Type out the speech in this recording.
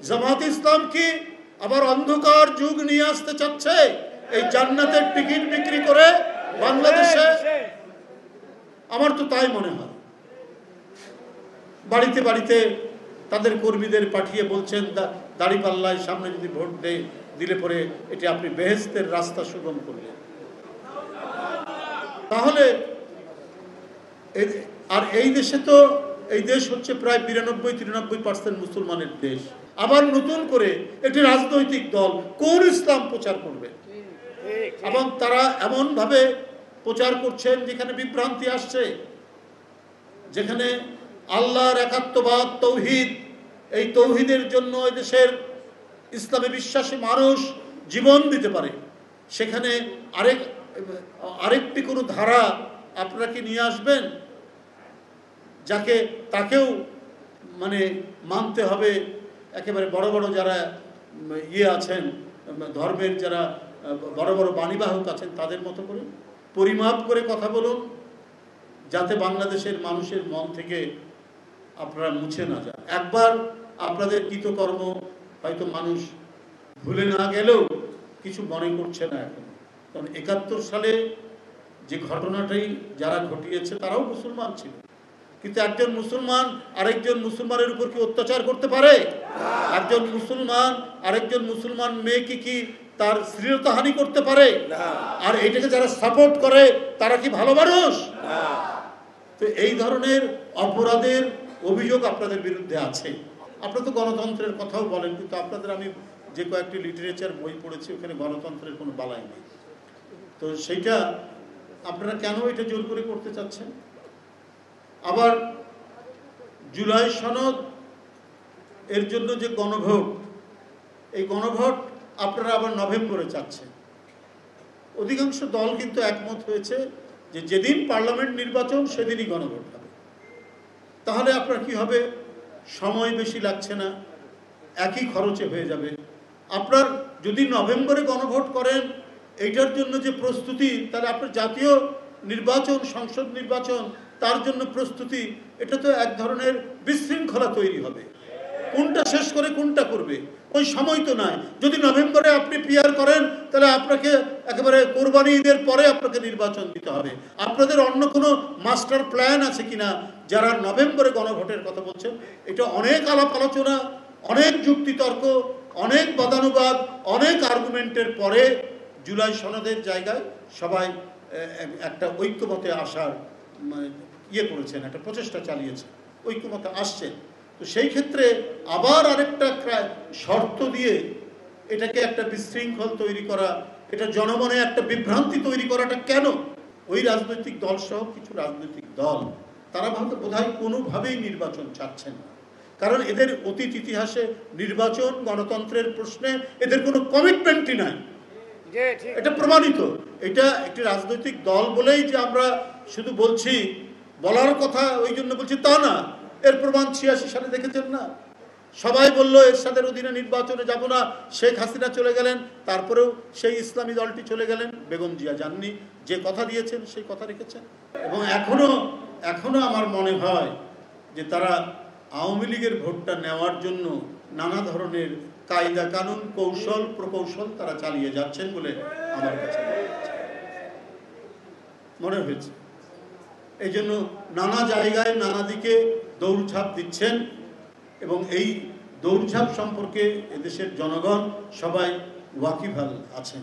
জামাত ইসলাম কি আবার অন্ধকার যুগ নিয়ে আসতে চাচ্ছে এই জান্নাতের টিকিট বিক্রি করে বাংলাদেশে? আমার তো তাই মনে হয়। বাড়িতে বাড়িতে তাদের কর্মীদের পাঠিয়ে বলছেন দাড়িপাল্লায় সামনে যদি ভোট দিলে পরে এটি আপনি বেহেশতের রাস্তা সুগম করলেন। তাহলে আর এই দেশে তো এই দেশ হচ্ছে প্রায় 92-93% মুসলমানের দেশ। আবার নতুন করে একটি রাজনৈতিক দল কোন ইসলাম প্রচার করবে? এবং তারা এমন ভাবে প্রচার করছেন যেখানে বিভ্রান্তি আসছে, যেখানে আল্লাহর একাত্মবাদ, তৌহিদ, এই তৌহিদের জন্য এই দেশের ইসলামে বিশ্বাসী মানুষ জীবন দিতে পারে, সেখানে আরেকটি কোনো ধারা আপনারা কি নিয়ে আসবেন তাকেও মানে মানতে হবে? একেবারে বড় বড় যারা আছেন, ধর্মের যারা বড় বড় বাণীবাহক আছেন, তাদের মতো করে পরিমাপ করে কথা বলুন, যাতে বাংলাদেশের মানুষের মন থেকে আপনারা মুছে না যান। একবার আপনাদের কৃতকর্ম হয়তো মানুষ ভুলে না গেলেও কিছু মনে করছে না এখন। কারণ ৭১ সালে যে ঘটনাটাই যারা ঘটিয়েছে তারাও মুসলমান ছিল, কিন্তু একজন মুসলমান আরেকজন মুসলমানের উপর কি অত্যাচার করতে পারে? একজন মুসলমান আরেকজন মুসলমান মেয়েকে কি তার শ্লীলতাহানি করতে পারে? আর এটাকে যারা সাপোর্ট করে তারা কি ভালো মানুষ? তো এই ধরনের অপরাধের অভিযোগ আপনাদের বিরুদ্ধে আছে। আপনারা তো গণতন্ত্রের কথাও বলেন, কিন্তু আপনাদের আমি যে কয়েকটি লিটারেচার বই পড়েছি ওখানে গণতন্ত্রের কোনো বালাই নেই। তো সেইটা আপনারা কেন এটা জোর করে করতে চাচ্ছেন? আবার জুলাই সনদ এর জন্য যে গণভোট, এই গণভোট আপনারা আবার নভেম্বরে চাচ্ছেন। অধিকাংশ দল কিন্তু একমত হয়েছে যে যেদিন পার্লামেন্ট নির্বাচন সেদিনই গণভোট হবে। তাহলে আপনার কি হবে? সময় বেশি লাগছে না, একই খরচে হয়ে যাবে। আপনার যদি নভেম্বরে গণভোট করেন এইটার জন্য যে প্রস্তুতি, তাহলে আপনার জাতীয় নির্বাচন, সংসদ নির্বাচন, তার জন্য প্রস্তুতি, এটা তো এক ধরনের বিশৃঙ্খলা তৈরি হবে। কোনটা শেষ করে কোনটা করবে ওই সময় তো নাই। যদি নভেম্বরে আপনি পিআর করেন তাহলে আপনাকে একেবারে কোরবানি ঈদের পরে আপনাকে নির্বাচন দিতে হবে। আপনাদের অন্য কোনো মাস্টার প্ল্যান আছে কিনা যারা নভেম্বরে গণভোটের কথা বলছেন? এটা অনেক আলাপ আলোচনা, অনেক যুক্তিতর্ক, অনেক বাদানুবাদ, অনেক আর্গুমেন্টের পরে জুলাই সনদের জায়গায় সবাই একটা ঐক্যমতে আসার করেছেন, একটা প্রচেষ্টা চালিয়েছেন, ঐক্যমতে আসছেন। তো সেই ক্ষেত্রে আবার আরেকটা শর্ত দিয়ে এটাকে একটা বিশৃঙ্খল তৈরি করা, এটা জনমনে একটা বিভ্রান্তি তৈরি করাটা কেন? ওই রাজনৈতিক দল সহ কিছু রাজনৈতিক দল তারা বোধহয় কোনোভাবেই নির্বাচন চাচ্ছেন না। কারণ এদের অতীত ইতিহাসে নির্বাচন, গণতন্ত্রের প্রশ্নে এদের কোনো কমিটমেন্টই নাই, এটা প্রমাণিত। এটা একটি রাজনৈতিক দল বলেই যে আমরা শুধু বলছি, বলার কথা ওই জন্য বলছি তা না। এর প্রমাণ ৮৬ সালে দেখেছেন না? সবাই বললো এরশাদের অধীনে নির্বাচনে যাব না, শেখ হাসিনা চলে গেলেন, তারপরেও সেই ইসলামী দলটি চলে গেলেন, বেগম জিয়া যাননি। যে কথা দিয়েছেন সেই কথা রেখেছেন। এবং এখনো আমার মনে হয় যে তারা আওয়ামী লীগের ভোটটা নেওয়ার জন্য নানা ধরনের কায়দা কানুন, কৌশল প্রকৌশল তারা চালিয়ে যাচ্ছেন বলে আমার কাছে মনে হয়েছে। এই জন্য নানা জায়গায় নানা দিকে দৌড়ঝাঁপ দিচ্ছেন, এবং এই দৌড়ঝাঁপ সম্পর্কে এদেশের জনগণ সবাই ওয়াকিবহাল আছেন।